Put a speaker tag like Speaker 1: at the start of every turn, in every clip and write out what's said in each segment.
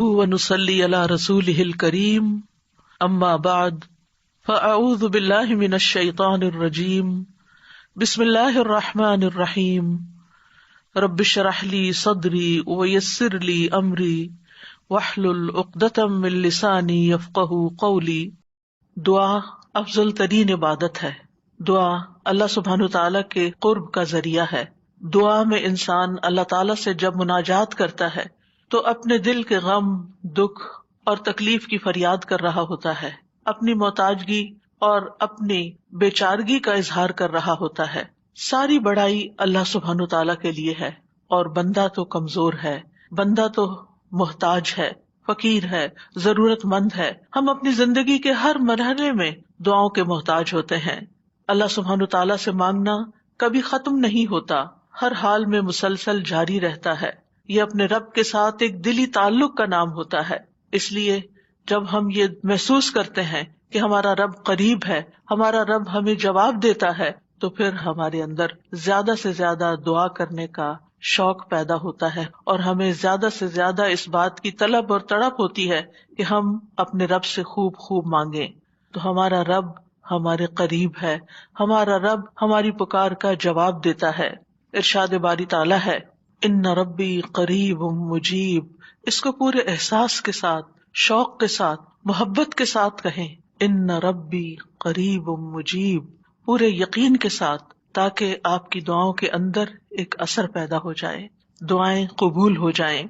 Speaker 1: ونصلي على رسوله الكريم اما بعد فاعوذ بالله من الشيطان الرجيم بسم الله الرحمن الرحيم رب اشرح لي صدري ويسر لي امري واحلل عقدة من لساني يفقهوا قولي۔ دعا افضل ترین عبادت ہے۔ دعا اللہ سبحانہ تعالیٰ کے قرب کا ذریعہ ہے۔ دعا میں انسان اللہ تعالیٰ سے جب مناجات کرتا ہے تو اپنے دل کے غم، دکھ اور تکلیف کی فریاد کر رہا ہوتا ہے، اپنی محتاجگی اور اپنی بیچارگی کا اظہار کر رہا ہوتا ہے۔ ساری بڑائی اللہ سبحانہ تعالیٰ کے لیے ہے، اور بندہ تو کمزور ہے، بندہ تو محتاج ہے، فقیر ہے، ضرورت مند ہے۔ ہم اپنی زندگی کے ہر مرحلے میں دعاؤں کے محتاج ہوتے ہیں۔ اللہ سبحانہ تعالیٰ سے مانگنا کبھی ختم نہیں ہوتا، ہر حال میں مسلسل جاری رہتا ہے۔ یہ اپنے رب کے ساتھ ایک دلی تعلق کا نام ہوتا ہے۔ اس لیے جب ہم یہ محسوس کرتے ہیں کہ ہمارا رب قریب ہے، ہمارا رب ہمیں جواب دیتا ہے، تو پھر ہمارے اندر زیادہ سے زیادہ دعا کرنے کا شوق پیدا ہوتا ہے، اور ہمیں زیادہ سے زیادہ اس بات کی طلب اور تڑپ ہوتی ہے کہ ہم اپنے رب سے خوب خوب مانگیں۔ تو ہمارا رب ہمارے قریب ہے، ہمارا رب ہماری پکار کا جواب دیتا ہے۔ ارشاد باری تعالیٰ ہے، ان ربی قریب مجیب۔ اس کو پورے احساس کے ساتھ، شوق کے ساتھ، محبت کے ساتھ کہیں، ان ربی قریب مجیب، پورے یقین کے ساتھ، تاکہ آپ کی دعاؤں کے اندر ایک اثر پیدا ہو جائے، دعائیں قبول ہو جائیں۔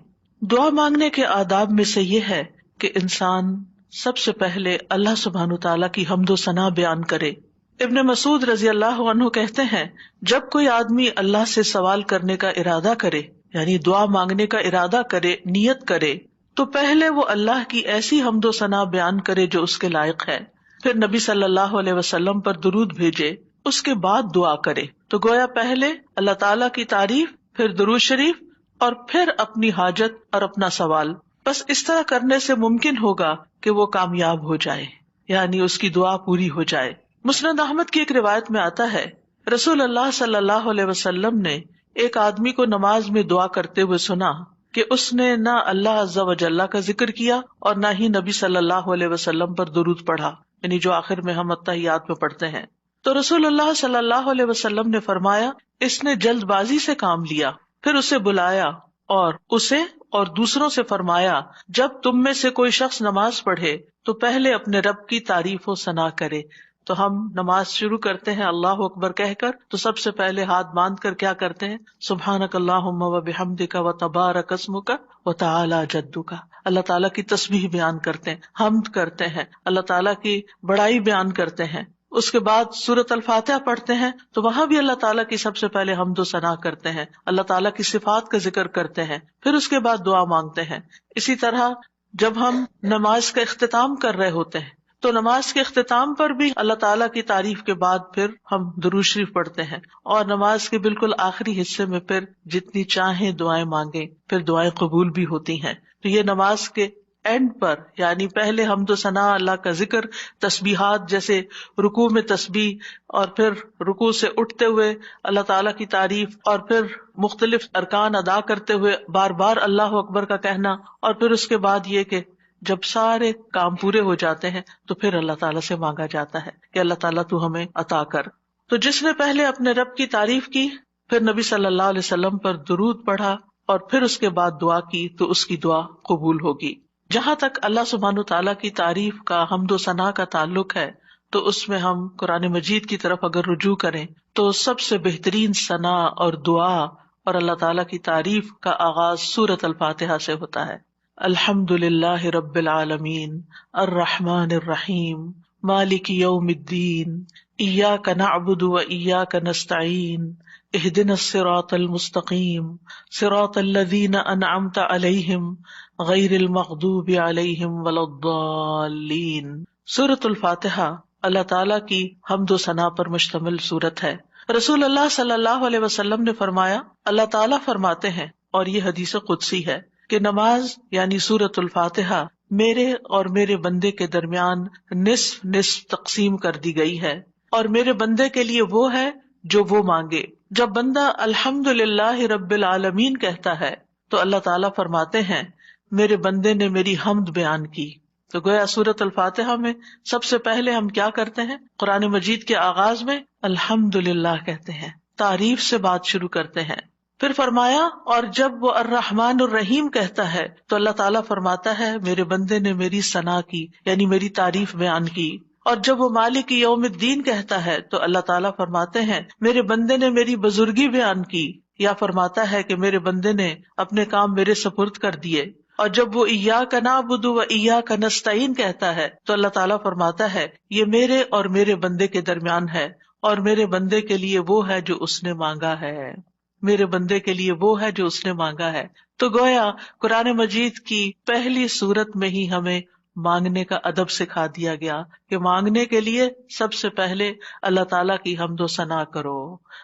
Speaker 1: دعا مانگنے کے آداب میں سے یہ ہے کہ انسان سب سے پہلے اللہ سبحانہ تعالیٰ کی حمد و ثنا بیان کرے۔ ابن مسعود رضی اللہ عنہ کہتے ہیں، جب کوئی آدمی اللہ سے سوال کرنے کا ارادہ کرے، یعنی دعا مانگنے کا ارادہ کرے، نیت کرے، تو پہلے وہ اللہ کی ایسی حمد و ثنا بیان کرے جو اس کے لائق ہے، پھر نبی صلی اللہ علیہ وسلم پر درود بھیجے، اس کے بعد دعا کرے۔ تو گویا پہلے اللہ تعالیٰ کی تعریف، پھر درود شریف، اور پھر اپنی حاجت اور اپنا سوال۔ بس اس طرح کرنے سے ممکن ہوگا کہ وہ کامیاب ہو جائے، یعنی اس کی دعا پوری ہو جائے۔ مسند احمد کی ایک روایت میں آتا ہے، رسول اللہ صلی اللہ علیہ وسلم نے ایک آدمی کو نماز میں دعا کرتے ہوئے سنا کہ اس نے نہ اللہ عز و جل کا ذکر کیا اور نہ ہی نبی صلی اللہ علیہ وسلم پر درود پڑھا، یعنی جو آخر میں ہم اتحیات میں پڑھتے ہیں۔ تو رسول اللہ صلی اللہ علیہ وسلم نے فرمایا، اس نے جلد بازی سے کام لیا۔ پھر اسے بلایا اور اسے اور دوسروں سے فرمایا، جب تم میں سے کوئی شخص نماز پڑھے تو پہلے اپنے رب کی تعریف و ثنا کرے۔ تو ہم نماز شروع کرتے ہیں اللہ اکبر کہہ کر، تو سب سے پہلے ہاتھ باندھ کر کیا کرتے ہیں؟ سبحانک اللہم و بحمدک و تبارک اسمک و تعالی جدک، اللہ تعالیٰ کی تسبیح بیان کرتے ہیں، حمد کرتے ہیں، اللہ تعالیٰ کی بڑائی بیان کرتے ہیں۔ اس کے بعد سورۃ الفاتحہ پڑھتے ہیں تو وہاں بھی اللہ تعالیٰ کی سب سے پہلے حمد و ثنا کرتے ہیں، اللہ تعالیٰ کی صفات کا ذکر کرتے ہیں، پھر اس کے بعد دعا مانگتے ہیں۔ اسی طرح جب ہم نماز کا اختتام کر رہے ہوتے ہیں تو نماز کے اختتام پر بھی اللہ تعالیٰ کی تعریف کے بعد پھر ہم درود شریف پڑھتے ہیں، اور نماز کے بالکل آخری حصے میں پھر جتنی چاہیں دعائیں مانگیں، پھر دعائیں قبول بھی ہوتی ہیں۔ تو یہ نماز کے اینڈ پر، یعنی پہلے حمد و ثنا، اللہ کا ذکر، تسبیحات، جیسے رکوع میں تسبیح، اور پھر رکوع سے اٹھتے ہوئے اللہ تعالیٰ کی تعریف، اور پھر مختلف ارکان ادا کرتے ہوئے بار بار اللہ اکبر کا کہنا، اور پھر اس کے بعد یہ کہ جب سارے کام پورے ہو جاتے ہیں تو پھر اللہ تعالیٰ سے مانگا جاتا ہے کہ اللہ تعالیٰ تو ہمیں عطا کر۔ تو جس نے پہلے اپنے رب کی تعریف کی، پھر نبی صلی اللہ علیہ وسلم پر درود پڑھا، اور پھر اس کے بعد دعا کی، تو اس کی دعا قبول ہوگی۔ جہاں تک اللہ سبحانہ تعالیٰ کی تعریف کا، حمد و ثنا کا تعلق ہے، تو اس میں ہم قرآن مجید کی طرف اگر رجوع کریں تو سب سے بہترین ثنا اور دعا اور اللہ تعالیٰ کی تعریف کا آغاز سورۃ الفاتحہ سے ہوتا ہے۔ الحمد للہ رب العالمین الرحمن الرحیم مالک یوم الدین ایاک نعبد و ایاک نستعین اہدنا الصراط المستقیم صراط الذین انعمت علیہم غیر المغضوب علیہم ولا الضالین۔ سورۃ الفاتحہ اللہ تعالیٰ کی حمد و ثنا پر مشتمل سورت ہے۔ رسول اللہ صلی اللہ علیہ وسلم نے فرمایا، اللہ تعالیٰ فرماتے ہیں، اور یہ حدیث قدسی ہے، کہ نماز یعنی سورۃ الفاتحہ میرے اور میرے بندے کے درمیان نصف نصف تقسیم کر دی گئی ہے، اور میرے بندے کے لیے وہ ہے جو وہ مانگے۔ جب بندہ الحمد للہ رب العالمین کہتا ہے تو اللہ تعالیٰ فرماتے ہیں، میرے بندے نے میری حمد بیان کی. تو گویا سورۃ الفاتحہ میں سب سے پہلے ہم کیا کرتے ہیں؟ قرآن مجید کے آغاز میں الحمدللہ کہتے ہیں، تعریف سے بات شروع کرتے ہیں. پھر فرمایا اور جب وہ الرحمن الرحیم کہتا ہے تو اللہ تعالیٰ فرماتا ہے میرے بندے نے میری ثنا کی، یعنی میری تعریف بیان کی. اور جب وہ مالک یوم الدین کہتا ہے تو اللہ تعالیٰ فرماتے ہیں میرے بندے نے میری بزرگی بیان کی، یا فرماتا ہے کہ میرے بندے نے اپنے کام میرے سپرد کر دیے. اور جب وہ ایاک نعبد و ایاک نستعین کہتا ہے تو اللہ تعالیٰ فرماتا ہے یہ میرے اور میرے بندے کے درمیان ہے، اور میرے بندے کے لیے وہ ہے جو اس نے مانگا ہے، میرے بندے کے لیے وہ ہے جو اس نے مانگا ہے. تو گویا قرآن مجید کی پہلی سورت میں ہی ہمیں مانگنے کا ادب سکھا دیا گیا کہ مانگنے کے لیے سب سے پہلے اللہ تعالیٰ کی حمد و ثنا کرو،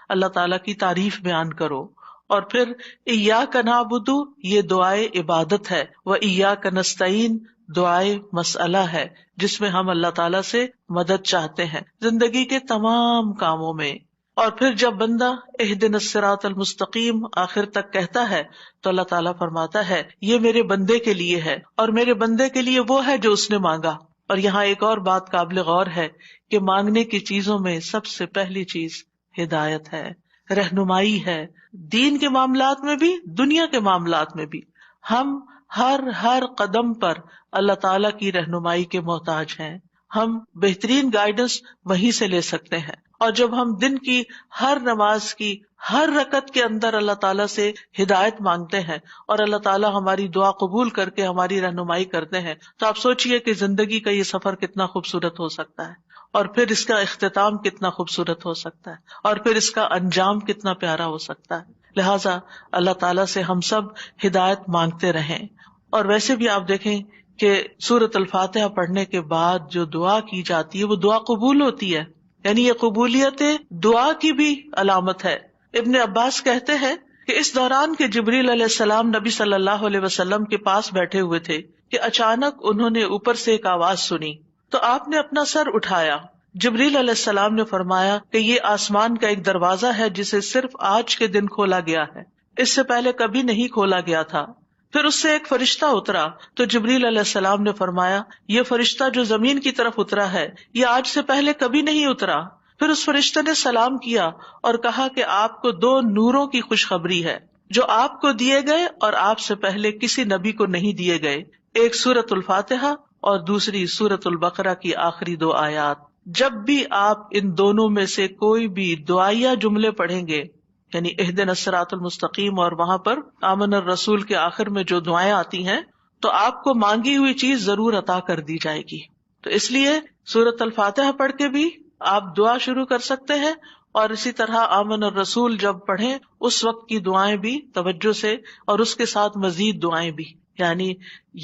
Speaker 1: اللہ تعالیٰ کی تعریف بیان کرو. اور پھر ایاک نعبد یہ دعائے عبادت ہے، وایاک نستعین دعائے مسئلہ ہے جس میں ہم اللہ تعالیٰ سے مدد چاہتے ہیں زندگی کے تمام کاموں میں. اور پھر جب بندہ اہدنا الصراط المستقیم آخر تک کہتا ہے تو اللہ تعالیٰ فرماتا ہے یہ میرے بندے کے لیے ہے، اور میرے بندے کے لیے وہ ہے جو اس نے مانگا. اور یہاں ایک اور بات قابل غور ہے کہ مانگنے کی چیزوں میں سب سے پہلی چیز ہدایت ہے، رہنمائی ہے. دین کے معاملات میں بھی، دنیا کے معاملات میں بھی ہم ہر قدم پر اللہ تعالیٰ کی رہنمائی کے محتاج ہیں. ہم بہترین گائیڈنس وہیں سے لے سکتے ہیں. اور جب ہم دن کی ہر نماز کی ہر رکعت کے اندر اللہ تعالیٰ سے ہدایت مانگتے ہیں اور اللہ تعالیٰ ہماری دعا قبول کر کے ہماری رہنمائی کرتے ہیں، تو آپ سوچئے کہ زندگی کا یہ سفر کتنا خوبصورت ہو سکتا ہے، اور پھر اس کا اختتام کتنا خوبصورت ہو سکتا ہے، اور پھر اس کا انجام کتنا پیارا ہو سکتا ہے. لہٰذا اللہ تعالیٰ سے ہم سب ہدایت مانگتے رہیں. اور ویسے بھی آپ دیکھیں کہ سورۃ الفاتحہ پڑھنے کے بعد جو دعا کی جاتی ہے وہ دعا قبول ہوتی ہے، یعنی یہ قبولیت دعا کی بھی علامت ہے. ابن عباس کہتے ہیں کہ اس دوران کے جبریل علیہ السلام نبی صلی اللہ علیہ وسلم کے پاس بیٹھے ہوئے تھے کہ اچانک انہوں نے اوپر سے ایک آواز سنی تو آپ نے اپنا سر اٹھایا. جبریل علیہ السلام نے فرمایا کہ یہ آسمان کا ایک دروازہ ہے جسے صرف آج کے دن کھولا گیا ہے، اس سے پہلے کبھی نہیں کھولا گیا تھا. پھر اس سے ایک فرشتہ اترا تو جبریل علیہ السلام نے فرمایا یہ فرشتہ جو زمین کی طرف اترا ہے یہ آج سے پہلے کبھی نہیں اترا. پھر اس فرشتے نے سلام کیا اور کہا کہ آپ کو 2 نوروں کی خوشخبری ہے جو آپ کو دیے گئے اور آپ سے پہلے کسی نبی کو نہیں دیے گئے، ایک سورۃ الفاتحہ اور دوسری سورۃ البقرہ کی آخری 2 آیات. جب بھی آپ ان دونوں میں سے کوئی بھی دعائیا جملے پڑھیں گے، یعنی اہدنا الصراط المستقیم اور وہاں پر آمن الرسول کے آخر میں جو دعائیں آتی ہیں، تو آپ کو مانگی ہوئی چیز ضرور عطا کر دی جائے گی. تو اس لیے سورۃ الفاتحہ پڑھ کے بھی آپ دعا شروع کر سکتے ہیں، اور اسی طرح آمن الرسول جب پڑھیں اس وقت کی دعائیں بھی توجہ سے، اور اس کے ساتھ مزید دعائیں بھی. یعنی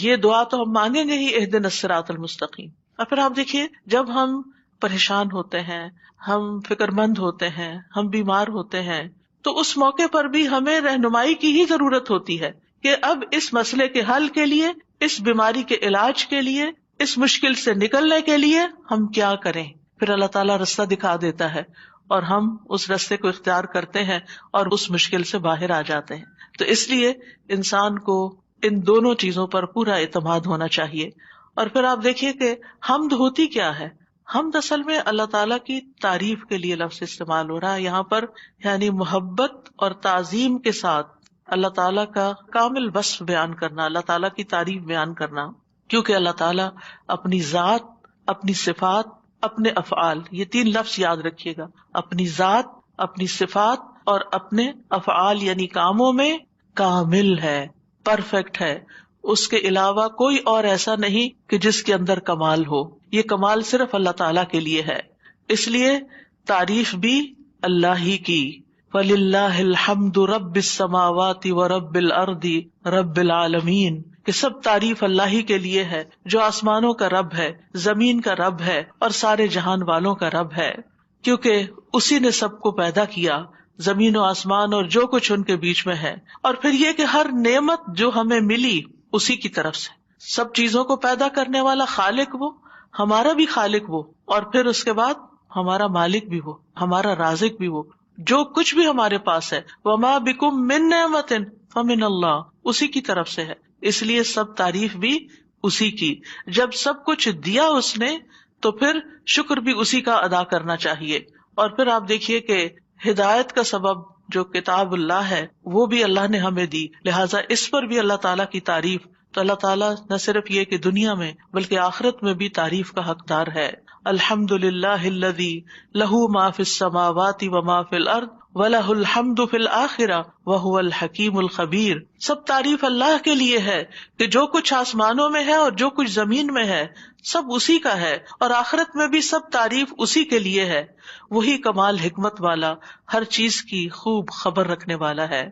Speaker 1: یہ دعا تو ہم مانگیں گے ہی اہدنا الصراط المستقیم. اور پھر آپ دیکھیے جب ہم پریشان ہوتے ہیں، ہم فکر مند ہوتے ہیں، ہم بیمار ہوتے ہیں، تو اس موقع پر بھی ہمیں رہنمائی کی ہی ضرورت ہوتی ہے کہ اب اس مسئلے کے حل کے لیے، اس بیماری کے علاج کے لیے، اس مشکل سے نکلنے کے لیے ہم کیا کریں. پھر اللہ تعالیٰ راستہ دکھا دیتا ہے اور ہم اس راستے کو اختیار کرتے ہیں اور اس مشکل سے باہر آ جاتے ہیں. تو اس لیے انسان کو ان دونوں چیزوں پر پورا اعتماد ہونا چاہیے. اور پھر آپ دیکھیے کہ حمد ہوتی کیا ہے. حمد اصل میں اللہ تعالیٰ کی تعریف کے لیے لفظ استعمال ہو رہا ہے یہاں پر، یعنی محبت اور تعظیم کے ساتھ اللہ تعالیٰ کا کامل وصف بیان کرنا، اللہ تعالیٰ کی تعریف بیان کرنا. کیونکہ اللہ تعالیٰ اپنی ذات، اپنی صفات، اپنے افعال، یہ 3 لفظ یاد رکھیے گا، اپنی ذات، اپنی صفات اور اپنے افعال یعنی کاموں میں کامل ہے، پرفیکٹ ہے. اس کے علاوہ کوئی اور ایسا نہیں کہ جس کے اندر کمال ہو. یہ کمال صرف اللہ تعالیٰ کے لیے ہے. اس لیے تعریف بھی اللہ ہی کی. وَلِلَّهِ الْحَمْدُ رَبِّ السَّمَاوَاتِ وَرَبِّ الْأَرْضِ رَبِّ الْعَالَمِينَ، کہ سب تعریف اللہ ہی کے لیے ہے جو آسمانوں کا رب ہے، زمین کا رب ہے اور سارے جہان والوں کا رب ہے. کیونکہ اسی نے سب کو پیدا کیا، زمین و آسمان اور جو کچھ ان کے بیچ میں ہے. اور پھر یہ کہ ہر نعمت جو ہمیں ملی اسی کی طرف سے، سب چیزوں کو پیدا کرنے والا خالق وہ، ہمارا بھی خالق وہ، اور پھر اس کے بعد ہمارا مالک بھی وہ، ہمارا رازق بھی وہ. جو کچھ بھی ہمارے پاس ہے، وَمَا بِكُم مِّن نِّعْمَةٍ فَمِنَ اللَّهِ، اسی کی طرف سے ہے. اس لیے سب تعریف بھی اسی کی. جب سب کچھ دیا اس نے تو پھر شکر بھی اسی کا ادا کرنا چاہیے. اور پھر آپ دیکھیے کہ ہدایت کا سبب جو کتاب اللہ ہے وہ بھی اللہ نے ہمیں دی، لہٰذا اس پر بھی اللہ تعالیٰ کی تعریف. تو اللہ تعالیٰ نہ صرف یہ کہ دنیا میں بلکہ آخرت میں بھی تعریف کا حقدار ہے. الحمد للہ الذی لہ ما فی السماوات وما فی الارض وَلَهُ الْحَمْدُ فِي الْآخِرَةِ وَهُوَ الْحَكِيمُ الْخَبِيرُ. سب تعریف اللہ کے لیے ہے کہ جو کچھ آسمانوں میں ہے اور جو کچھ زمین میں ہے سب اسی کا ہے، اور آخرت میں بھی سب تعریف اسی کے لیے ہے. وہی کمال حکمت والا، ہر چیز کی خوب خبر رکھنے والا ہے.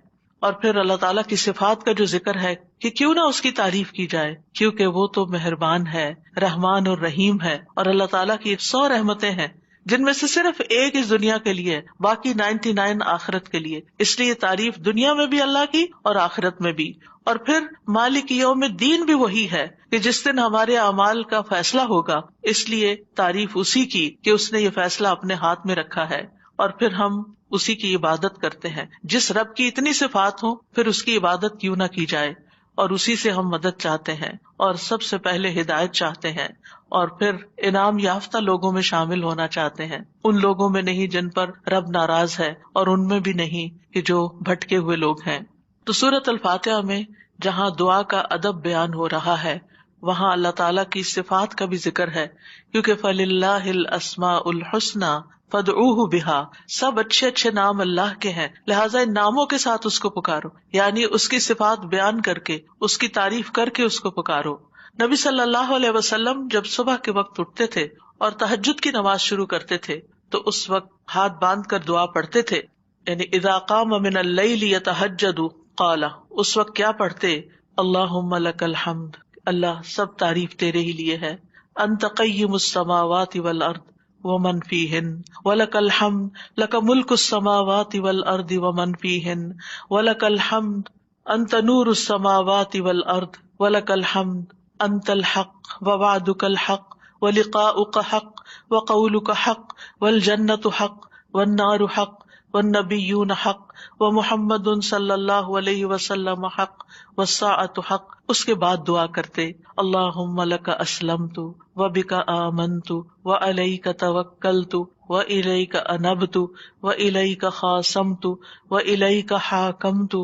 Speaker 1: اور پھر اللہ تعالیٰ کی صفات کا جو ذکر ہے کہ کیوں نہ اس کی تعریف کی جائے، کیونکہ وہ تو مہربان ہے، رحمان اور رحیم ہے. اور اللہ تعالیٰ کی 100 رحمتیں ہیں جن میں سے صرف ایک اس دنیا کے لیے، باقی 99 آخرت کے لیے. اس لیے تعریف دنیا میں بھی اللہ کی اور آخرت میں بھی. اور پھر مالک یوم الدین بھی وہی ہے کہ جس دن ہمارے اعمال کا فیصلہ ہوگا، اس لیے تعریف اسی کی کہ اس نے یہ فیصلہ اپنے ہاتھ میں رکھا ہے. اور پھر ہم اسی کی عبادت کرتے ہیں. جس رب کی اتنی صفات ہوں پھر اس کی عبادت کیوں نہ کی جائے، اور اسی سے ہم مدد چاہتے ہیں، اور سب سے پہلے ہدایت چاہتے ہیں، اور پھر انعام یافتہ لوگوں میں شامل ہونا چاہتے ہیں. ان لوگوں میں نہیں جن پر رب ناراض ہے، اور ان میں بھی نہیں کہ جو بھٹکے ہوئے لوگ ہیں. تو سورۃ الفاتحہ میں جہاں دعا کا ادب بیان ہو رہا ہے وہاں اللہ تعالیٰ کی صفات کا بھی ذکر ہے، کیونکہ فَلِلَّهِ الْأَسْمَاءُ الْحُسْنَى فَادْعُوهُ بِهَا. سب اچھے اچھے نام اللہ کے ہیں، لہٰذا ان ناموں کے ساتھ اس کو پکارو، یعنی اس کی صفات بیان کر کے، اس کی تعریف کر کے اس کو پکارو. نبی صلی اللہ علیہ وسلم جب صبح کے وقت اٹھتے تھے اور تہجد کی نماز شروع کرتے تھے تو اس وقت ہاتھ باندھ کر دعا پڑھتے تھے. یعنی اذا قام من اللیل یتہجد قال، اس وقت کیا پڑھتے؟ اللہم لک الحمد، اللہ سب تعریف تیرے ہی لیے ہے. انت قیم السماوات والارض ومن فیہن ولک الحمد لک ملک السماوات والارض ومن فیہن ولک الحمد انت نور السماوات والارض ولک الحمد انت الحق ووعدک الحق ولقاؤک حق وقولک حق والجنۃ حق والنار حق والنبیون حق ومحمد صلی اللہ علیہ وسلم حق والساعۃ حق. اس کے بعد دعا کرتے اللہم لک اسلمت وبک آمنت وعلیک توکلت والیک انبت والیک خاصمت والیک حاکمت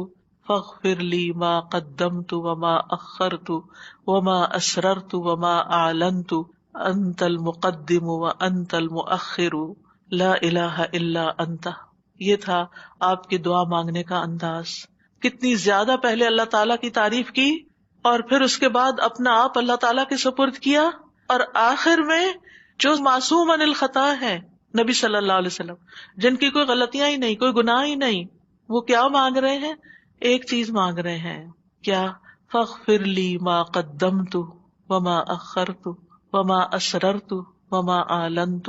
Speaker 1: فاغفر لی ما قدمت وما اخرت وما اسررت وما اعلنت انت المقدم وانت المؤخر لا الہ الا انت. یہ تھا آپ کی دعا مانگنے کا انداز. کتنی زیادہ پہلے اللہ تعالیٰ کی تعریف کی اور پھر اس کے بعد اپنا آپ اللہ تعالیٰ کے سپرد کیا، اور آخر میں جو معصوم عن الخطا ہے نبی صلی اللہ علیہ وسلم، جن کی کوئی غلطیاں ہی نہیں، کوئی گناہ ہی نہیں، وہ کیا مانگ رہے ہیں؟ ایک چیز مانگ رہے ہیں، کیا؟ فاغفر لی ما قدمت وما اخرت وما اسررت وما اعلنت.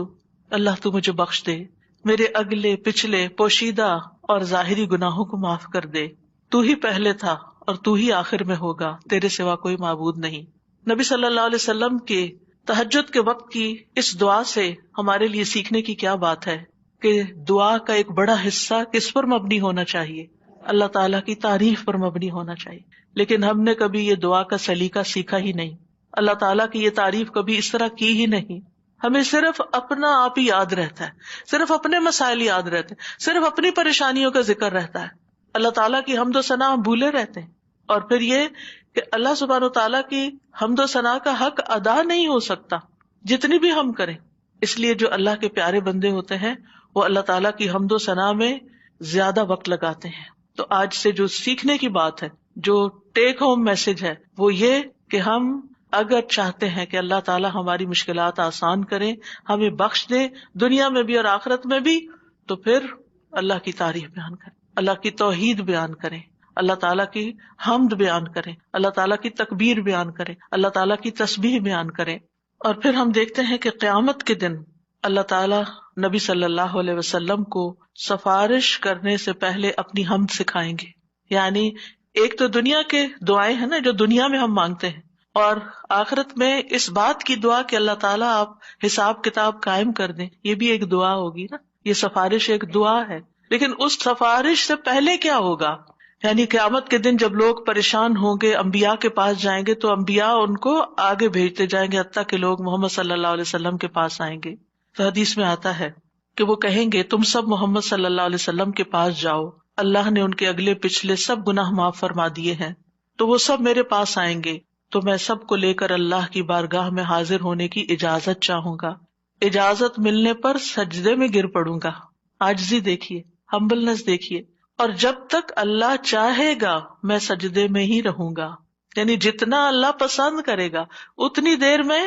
Speaker 1: اللہ تو مجھے بخش دے، میرے اگلے پچھلے پوشیدہ اور ظاہری گناہوں کو معاف کر دے. تو ہی پہلے تھا اور تو ہی آخر میں ہوگا، تیرے سوا کوئی معبود نہیں. نبی صلی اللہ علیہ وسلم کے تہجد کے وقت کی اس دعا سے ہمارے لیے سیکھنے کی کیا بات ہے کہ دعا کا ایک بڑا حصہ کس پر مبنی ہونا چاہیے؟ اللہ تعالیٰ کی تعریف پر مبنی ہونا چاہیے. لیکن ہم نے کبھی یہ دعا کا سلیقہ سیکھا ہی نہیں، اللہ تعالیٰ کی یہ تعریف کبھی اس طرح کی ہی نہیں. ہمیں صرف اپنا آپ ہی یاد رہتا ہے، صرف اپنے مسائل یاد رہتے ہیں، صرف اپنی پریشانیوں کا ذکر رہتا ہے. اللہ تعالیٰ کی حمد و ثنا ہم بھولے رہتے ہیں. اور پھر یہ کہ اللہ سبحانہ و تعالیٰ کی حمد و ثنا کا حق ادا نہیں ہو سکتا جتنی بھی ہم کریں. اس لیے جو اللہ کے پیارے بندے ہوتے ہیں وہ اللہ تعالیٰ کی حمد و ثنا میں زیادہ وقت لگاتے ہیں. تو آج سے جو سیکھنے کی بات ہے، جو ٹیک ہوم میسج ہے، وہ یہ کہ ہم اگر چاہتے ہیں کہ اللہ تعالیٰ ہماری مشکلات آسان کریں، ہمیں بخش دے دنیا میں بھی اور آخرت میں بھی، تو پھر اللہ کی تعریف بیان کریں، اللہ کی توحید بیان کریں، اللہ تعالیٰ کی حمد بیان کریں، اللہ تعالیٰ کی تکبیر بیان کریں، اللہ تعالیٰ کی تسبیح بیان کریں. اور پھر ہم دیکھتے ہیں کہ قیامت کے دن اللہ تعالیٰ نبی صلی اللہ علیہ وسلم کو سفارش کرنے سے پہلے اپنی حمد سکھائیں گے. یعنی ایک تو دنیا کے دعائیں ہیں نا جو دنیا میں ہم مانگتے ہیں، اور آخرت میں اس بات کی دعا کہ اللہ تعالیٰ آپ حساب کتاب قائم کر دیں، یہ بھی ایک دعا ہوگی نا. یہ سفارش ایک دعا ہے، لیکن اس سفارش سے پہلے کیا ہوگا؟ یعنی قیامت کے دن جب لوگ پریشان ہوں گے، انبیاء کے پاس جائیں گے تو انبیاء ان کو آگے بھیجتے جائیں گے، حتیٰ کہ لوگ محمد صلی اللہ علیہ وسلم کے پاس آئیں گے. تو حدیث میں آتا ہے کہ وہ کہیں گے تم سب محمد صلی اللہ علیہ وسلم کے پاس جاؤ، اللہ نے ان کے اگلے پچھلے سب گناہ معاف فرما دیے ہیں. تو وہ سب میرے پاس آئیں گے تو میں سب کو لے کر اللہ کی بارگاہ میں حاضر ہونے کی اجازت چاہوں گا. اجازت ملنے پر سجدے میں گر پڑوں گا. عاجزی دیکھیے، ہمبلنس دیکھیے. اور جب تک اللہ چاہے گا میں سجدے میں ہی رہوں گا، یعنی جتنا اللہ پسند کرے گا اتنی دیر میں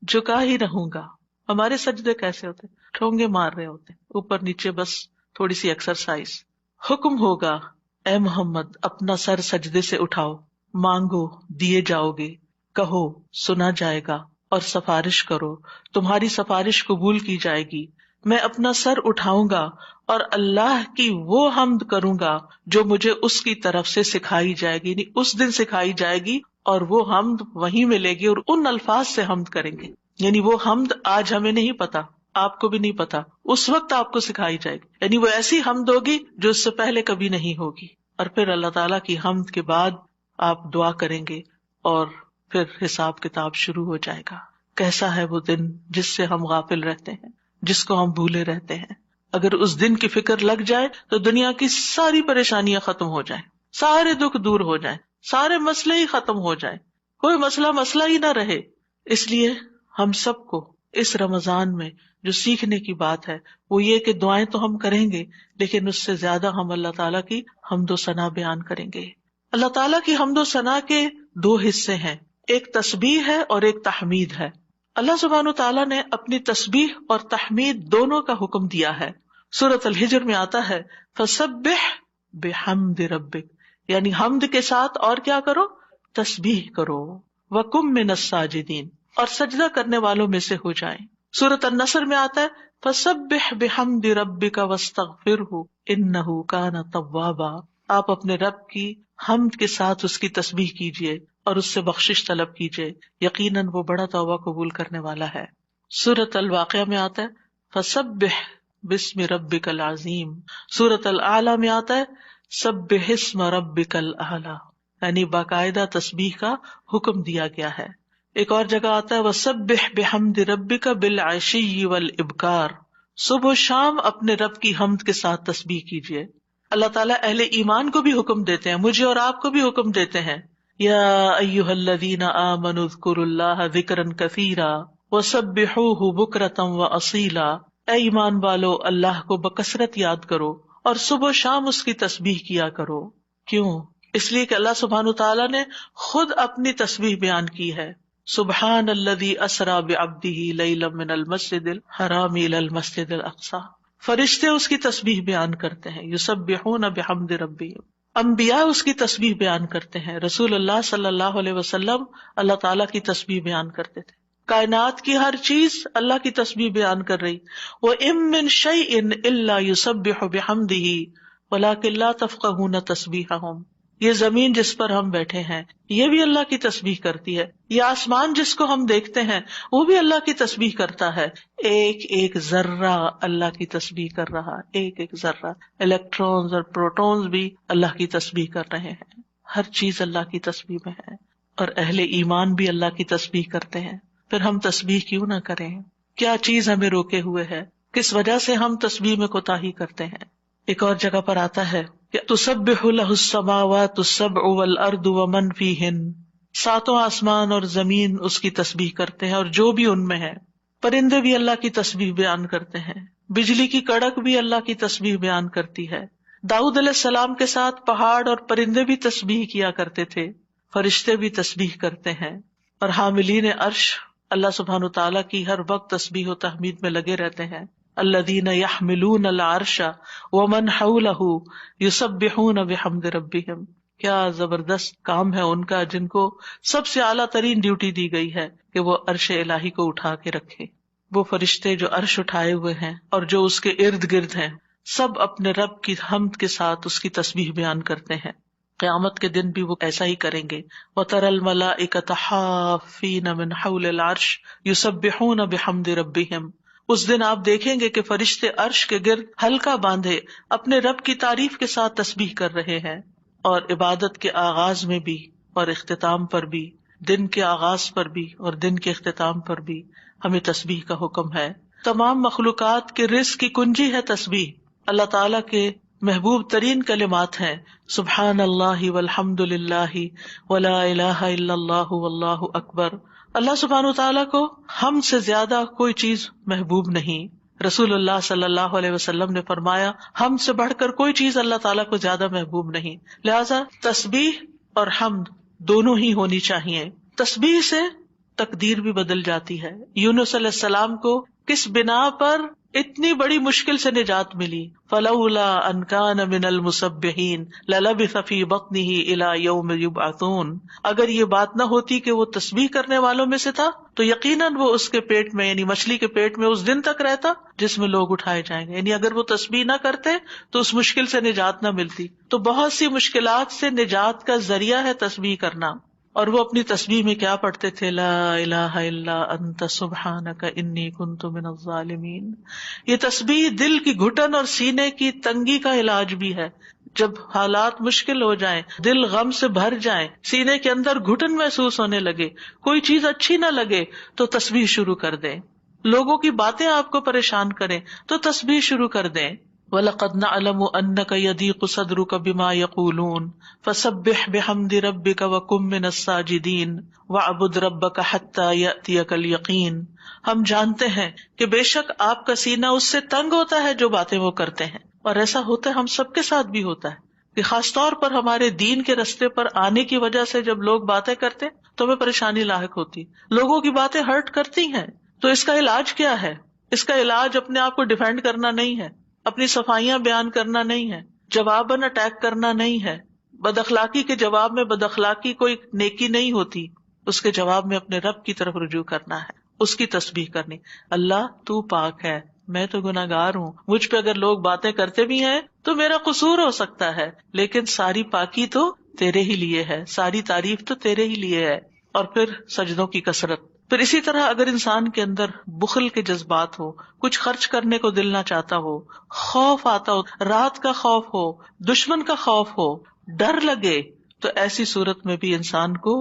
Speaker 1: جھکا ہی رہوں گا. ہمارے سجدے کیسے ہوتے؟ ٹھونگے مار رہے ہوتے، اوپر نیچے، بس تھوڑی سی ایکسرسائز. حکم ہوگا اے محمد اپنا سر سجدے سے اٹھاؤ، مانگو دیے جاؤ گے، کہو سنا جائے گا، اور سفارش کرو تمہاری سفارش قبول کی جائے گی. میں اپنا سر اٹھاؤں گا اور اللہ کی وہ حمد کروں گا جو مجھے اس کی طرف سے سکھائی جائے گی، یعنی اس دن سکھائی جائے گی، اور وہ حمد وہیں ملے گی اور ان الفاظ سے حمد کریں گے. یعنی وہ حمد آج ہمیں نہیں پتا، آپ کو بھی نہیں پتا، اس وقت آپ کو سکھائی جائے گی. یعنی وہ ایسی حمد ہوگی جو اس سے پہلے کبھی نہیں ہوگی. اور پھر اللہ تعالیٰ کی حمد کے بعد آپ دعا کریں گے اور پھر حساب کتاب شروع ہو جائے گا. کیسا ہے وہ دن جس سے ہم غافل رہتے ہیں، جس کو ہم بھولے رہتے ہیں. اگر اس دن کی فکر لگ جائے تو دنیا کی ساری پریشانیاں ختم ہو جائیں، سارے دکھ دور ہو جائیں، سارے مسئلے ہی ختم ہو جائیں، کوئی مسئلہ ہی نہ رہے. اس لیے ہم سب کو اس رمضان میں جو سیکھنے کی بات ہے وہ یہ کہ دعائیں تو ہم کریں گے، لیکن اس سے زیادہ ہم اللہ تعالیٰ کی حمد و ثنا بیان کریں گے. اللہ تعالیٰ کی حمد و ثنا کے دو حصے ہیں، ایک تسبیح ہے اور ایک تحمید ہے. اللہ سبحانہ تعالیٰ نے اپنی تسبیح اور تحمید دونوں کا حکم دیا ہے. سورۃ الحجر میں آتا ہے فسبح بحمد ربک، یعنی حمد کے ساتھ اور کیا کرو؟ تسبیح کرو. وکم من الساجدین، اور سجدہ کرنے والوں میں سے ہو جائیں. سورۃ النصر میں آتا ہے فسبح بحمد ربک واستغفرہ انہ کان توابا، آپ اپنے رب کی حمد کے ساتھ اس کی تسبیح کیجیے اور اس سے بخشش طلب کیجیے، یقیناً وہ بڑا توبہ قبول کرنے والا ہے. سورۃ الواقعہ میں آتا ہے فسبح بسم ربک العظیم. سورۃ الاعلی میں آتا ہے سبح اسم ربک الاعلی، یعنی باقاعدہ تسبیح کا حکم دیا گیا ہے. ایک اور جگہ آتا ہے وسبح بحمد ربک بالعشی والابکار، صبح و شام اپنے رب کی حمد کے ساتھ تسبیح کیجیے. اللہ تعالیٰ اہل ایمان کو بھی حکم دیتے ہیں، مجھے اور آپ کو بھی حکم دیتے ہیں یا ایھا الذین آمنوا اذکروا اللہ ذکرا کثیرا وسبحوہ بکرۃ واصیلا، اے ایمان والو اللہ کو بکثرت یاد کرو اور صبح و شام اس کی تسبیح کیا کرو. کیوں؟ اس لیے کہ اللہ سبحانہ تعالیٰ نے خود اپنی تسبیح بیان کی ہے. سبحان الذی اسری بعبدہ لیلا من المسجد الحرام الی المسجد الاقصی، فرشتے اس کی تسبیح بیان کرتے ہیں. یسبحون بحمد ربہم، انبیاء اس کی تسبیح بیان کرتے ہیں. رسول اللہ صلی اللہ علیہ وسلم اللہ تعالیٰ کی تسبیح بیان کرتے تھے. کائنات کی ہر چیز اللہ کی تسبیح بیان کر رہی. وَإِن مِّن شَيْءٍ إِلَّا يُسَبِّحُ بِحَمْدِهِ وَلَٰكِن لَّا تَفْقَهُونَ تَسْبِيحَهُمْ، یہ زمین جس پر ہم بیٹھے ہیں یہ بھی اللہ کی تسبیح کرتی ہے، یہ آسمان جس کو ہم دیکھتے ہیں وہ بھی اللہ کی تسبیح کرتا ہے. ایک ایک ذرہ اللہ کی تسبیح کر رہا، ایک ایک ذرہ. الیکٹرونز اور پروٹونز بھی اللہ کی تسبیح کر رہے ہیں. ہر چیز اللہ کی تسبیح میں ہے، اور اہل ایمان بھی اللہ کی تسبیح کرتے ہیں. پھر ہم تسبیح کیوں نہ کریں؟ کیا چیز ہمیں روکے ہوئے ہے؟ کس وجہ سے ہم تسبیح میں کوتاہی کرتے ہیں؟ ایک اور جگہ پر آتا ہے کہ تسبح لہ السماوات السبع والارض ومن فیہن، ساتوں آسمان اور زمین اس کی تسبیح کرتے ہیں اور جو بھی ان میں ہے. پرندے بھی اللہ کی تسبیح بیان کرتے ہیں، بجلی کی کڑک بھی اللہ کی تسبیح بیان کرتی ہے. داؤد علیہ السلام کے ساتھ پہاڑ اور پرندے بھی تسبیح کیا کرتے تھے، فرشتے بھی تسبیح کرتے ہیں. اور حاملین عرش اللہ سبحانہ تعالیٰ کی ہر وقت تسبیح و تحمید میں لگے رہتے ہیں. الذین یحملون العرش ومن حولہ یسبحون بحمد ربہم، کیا زبردست کام ہے ان کا، جن کو سب سے اعلیٰ ترین ڈیوٹی دی گئی ہے کہ وہ عرش الہی کو اٹھا کے رکھے. وہ فرشتے جو عرش اٹھائے ہوئے ہیں اور جو اس کے ارد گرد ہیں، سب اپنے رب کی حمد کے ساتھ اس کی تسبیح بیان کرتے ہیں. قیامت کے دن بھی وہ ایسا ہی کریں گے. وَتَرَى الْمَلَائِكَةَ حَافِّينَ مِنْ حَوْلِ الْعَرْشِ يُسَبِّحُونَ بِحَمْدِ رَبِّهِمْ، اس دن آپ دیکھیں گے کہ فرشتے عرش کے گرد حلقہ باندھے اپنے رب کی تعریف کے ساتھ تسبیح کر رہے ہیں. اور عبادت کے آغاز میں بھی اور اختتام پر بھی، دن کے آغاز پر بھی اور دن کے اختتام پر بھی ہمیں تسبیح کا حکم ہے. تمام مخلوقات کے رزق کی کنجی ہے تسبیح. اللہ تعالیٰ کے محبوب ترین کلمات ہیں سبحان اللہ والحمد للہ ولا الہ الا اللہ واللہ اکبر. اللہ سبحانہ تعالیٰ کو ہم سے زیادہ کوئی چیز محبوب نہیں. رسول اللہ صلی اللہ علیہ وسلم نے فرمایا ہم سے بڑھ کر کوئی چیز اللہ تعالیٰ کو زیادہ محبوب نہیں. لہذا تسبیح اور حمد دونوں ہی ہونی چاہیے. تسبیح سے تقدیر بھی بدل جاتی ہے. یونس علیہ السلام کو کس بنا پر اتنی بڑی مشکل سے نجات ملی؟ فلولا ان کان من المسبحین للبث فی بطنہ الی یوم یبعثون. اگر یہ بات نہ ہوتی کہ وہ تسبیح کرنے والوں میں سے تھا تو یقیناً وہ اس کے پیٹ میں یعنی مچھلی کے پیٹ میں اس دن تک رہتا جس میں لوگ اٹھائے جائیں گے. یعنی اگر وہ تسبیح نہ کرتے تو اس مشکل سے نجات نہ ملتی. تو بہت سی مشکلات سے نجات کا ذریعہ ہے تسبیح کرنا. اور وہ اپنی تسبیح میں کیا پڑھتے تھے؟ لا الہ الا انت سبحانک انی کنت من الظالمین. یہ تسبیح دل کی گھٹن اور سینے کی تنگی کا علاج بھی ہے. جب حالات مشکل ہو جائیں، دل غم سے بھر جائیں، سینے کے اندر گھٹن محسوس ہونے لگے، کوئی چیز اچھی نہ لگے تو تسبیح شروع کر دیں. لوگوں کی باتیں آپ کو پریشان کریں تو تسبیح شروع کر دیں. وَلَقَدْ نَعْلَمُ أَنَّكَ يَضِيقُ صَدْرُكَ بِمَا يَقُولُونَ فَسَبِّحْ بِحَمْدِ رَبِّكَ وَكُن مِّنَ السَّاجِدِينَ وَاعْبُدْ رَبَّكَ حَتَّى يَأْتِيَكَ الْيَقِينُ. ہم جانتے ہیں کہ بے شک آپ کا سینہ اس سے تنگ ہوتا ہے جو باتیں وہ کرتے ہیں. اور ایسا ہوتا ہے، ہم سب کے ساتھ بھی ہوتا ہے کہ خاص طور پر ہمارے دین کے رستے پر آنے کی وجہ سے جب لوگ باتیں کرتے تو ہمیں پریشانی لاحق ہوتی. لوگوں کی باتیں ہرٹ کرتی ہیں. تو اس کا علاج کیا ہے؟ اس کا علاج اپنے آپ کو ڈیفینڈ کرنا نہیں ہے، اپنی صفائیاں بیان کرنا نہیں ہے، جواباً اٹیک کرنا نہیں ہے. بد اخلاقی کے جواب میں بد اخلاقی کوئی نیکی نہیں ہوتی. اس کے جواب میں اپنے رب کی طرف رجوع کرنا ہے، اس کی تسبیح کرنی. اللہ تو پاک ہے، میں تو گناہگار ہوں. مجھ پہ اگر لوگ باتیں کرتے بھی ہیں تو میرا قصور ہو سکتا ہے، لیکن ساری پاکی تو تیرے ہی لیے ہے، ساری تعریف تو تیرے ہی لیے ہے. اور پھر سجدوں کی کثرت. پھر اسی طرح اگر انسان کے اندر بخل کے جذبات ہو، کچھ خرچ کرنے کو دل نہ چاہتا ہو، خوف آتا ہو، رات کا خوف ہو، دشمن کا خوف ہو، ڈر لگے، تو ایسی صورت میں بھی انسان کو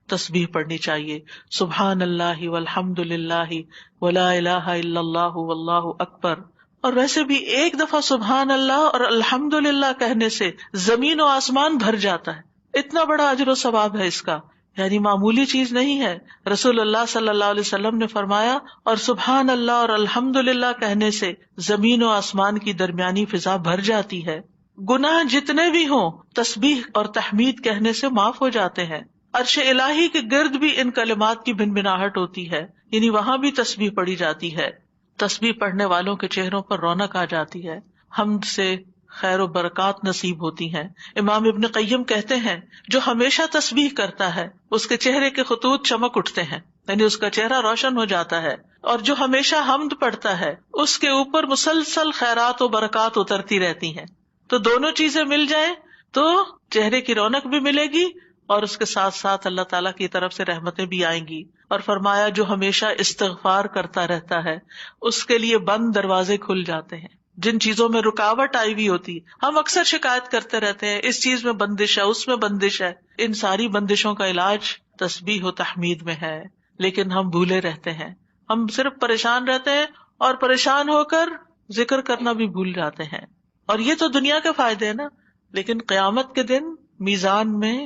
Speaker 1: تسبیح پڑھنی چاہیے. سبحان اللہ والحمد للہ ولا الہ الا اللہ واللہ اکبر. اور ویسے بھی ایک دفعہ سبحان اللہ اور الحمد للہ کہنے سے زمین و آسمان بھر جاتا ہے. اتنا بڑا اجر و ثواب ہے اس کا، یعنی معمولی چیز نہیں ہے. رسول اللہ صلی اللہ علیہ وسلم نے فرمایا اور سبحان اللہ اور الحمد للہ کہنے سے زمین و آسمان کی درمیانی فضا بھر جاتی ہے. گناہ جتنے بھی ہوں تسبیح اور تحمید کہنے سے معاف ہو جاتے ہیں. عرش الہی کے گرد بھی ان کلمات کی بھنبھناہٹ ہوتی ہے، یعنی وہاں بھی تسبیح پڑھی جاتی ہے. تسبیح پڑھنے والوں کے چہروں پر رونق آ جاتی ہے، حمد سے خیر و برکات نصیب ہوتی ہیں. امام ابن قیم کہتے ہیں جو ہمیشہ تسبیح کرتا ہے اس کے چہرے کے خطوط چمک اٹھتے ہیں، یعنی اس کا چہرہ روشن ہو جاتا ہے. اور جو ہمیشہ حمد پڑھتا ہے اس کے اوپر مسلسل خیرات و برکات اترتی رہتی ہیں. تو دونوں چیزیں مل جائیں تو چہرے کی رونق بھی ملے گی اور اس کے ساتھ ساتھ اللہ تعالیٰ کی طرف سے رحمتیں بھی آئیں گی. اور فرمایا جو ہمیشہ استغفار کرتا رہتا ہے اس کے لیے بند دروازے کھل جاتے ہیں. جن چیزوں میں رکاوٹ آئی ہوئی ہوتی، ہم اکثر شکایت کرتے رہتے ہیں اس چیز میں بندش ہے، اس میں بندش ہے. ان ساری بندشوں کا علاج تسبیح و تحمید میں ہے، لیکن ہم بھولے رہتے ہیں. ہم صرف پریشان رہتے ہیں اور پریشان ہو کر ذکر کرنا بھی بھول جاتے ہیں. اور یہ تو دنیا کے فائدے ہیں نا، لیکن قیامت کے دن میزان میں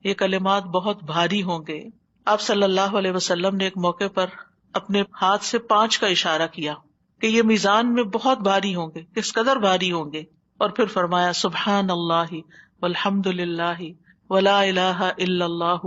Speaker 1: یہ کلمات بہت بھاری ہوں گے. آپ صلی اللہ علیہ وسلم نے ایک موقع پر اپنے ہاتھ سے 5 کا اشارہ کیا کہ یہ میزان میں بہت بھاری ہوں گے. کس قدر بھاری ہوں گے؟ اور پھر فرمایا سبحان اللہ والحمد للہ ولا الہ الا اللہ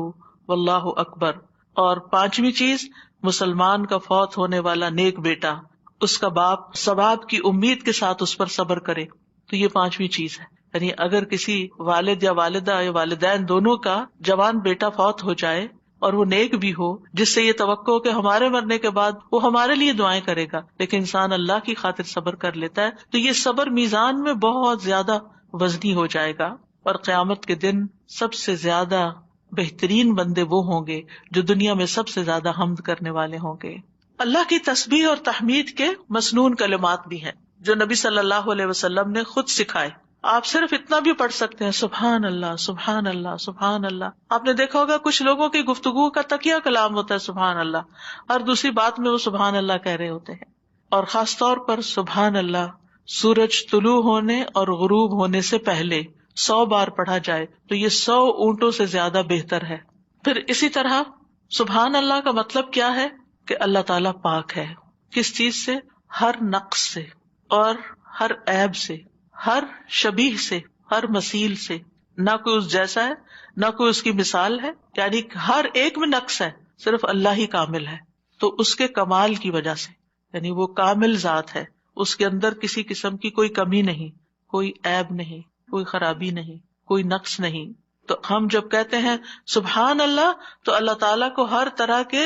Speaker 1: واللہ اکبر. اور 5ویں چیز، مسلمان کا فوت ہونے والا نیک بیٹا، اس کا باپ ثواب کی امید کے ساتھ اس پر صبر کرے. تو یہ 5ویں چیز ہے. یعنی اگر کسی والد یا والدہ یا والدین دونوں کا جوان بیٹا فوت ہو جائے اور وہ نیک بھی ہو، جس سے یہ توقع ہو کہ ہمارے مرنے کے بعد وہ ہمارے لیے دعائیں کرے گا، لیکن انسان اللہ کی خاطر صبر کر لیتا ہے، تو یہ صبر میزان میں بہت زیادہ وزنی ہو جائے گا. اور قیامت کے دن سب سے زیادہ بہترین بندے وہ ہوں گے جو دنیا میں سب سے زیادہ حمد کرنے والے ہوں گے. اللہ کی تسبیح اور تحمید کے مسنون کلمات بھی ہیں جو نبی صلی اللہ علیہ وسلم نے خود سکھائے. آپ صرف اتنا بھی پڑھ سکتے ہیں سبحان اللہ سبحان اللہ سبحان اللہ۔ آپ نے دیکھا ہوگا کچھ لوگوں کی گفتگو کا تکیہ کلام ہوتا ہے سبحان اللہ، ہر دوسری بات میں وہ سبحان اللہ کہہ رہے ہوتے ہیں۔ اور خاص طور پر سبحان اللہ سورج طلوع ہونے اور غروب ہونے سے پہلے 100 بار پڑھا جائے تو یہ 100 اونٹوں سے زیادہ بہتر ہے۔ پھر اسی طرح سبحان اللہ کا مطلب کیا ہے کہ اللہ تعالیٰ پاک ہے، کس چیز سے؟ ہر نقص سے اور ہر عیب سے، ہر شبیہ سے، ہر مثیل سے، نہ کوئی اس جیسا ہے نہ کوئی اس کی مثال ہے، یعنی ہر ایک میں نقص ہے، صرف اللہ ہی کامل ہے۔ تو اس کے کمال کی وجہ سے، یعنی وہ کامل ذات ہے، اس کے اندر کسی قسم کی کوئی کمی نہیں، کوئی عیب نہیں، کوئی خرابی نہیں، کوئی نقص نہیں۔ تو ہم جب کہتے ہیں سبحان اللہ تو اللہ تعالیٰ کو ہر طرح کے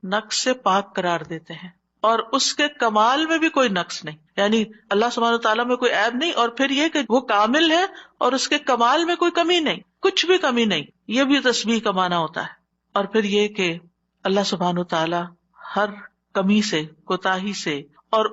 Speaker 1: نقص سے پاک قرار دیتے ہیں، اور اس کے کمال میں بھی کوئی نقص نہیں، یعنی اللہ سبحانہ تعالیٰ میں کوئی عیب نہیں، اور پھر یہ کہ وہ کامل ہے اور اس کے کمال میں کوئی کمی نہیں، کچھ بھی کمی نہیں، یہ بھی تسبیح کا معنی ہوتا ہے۔ اور پھر یہ کہ اللہ سبحانہ تعالیٰ ہر کمی سے، کوتاہی سے اور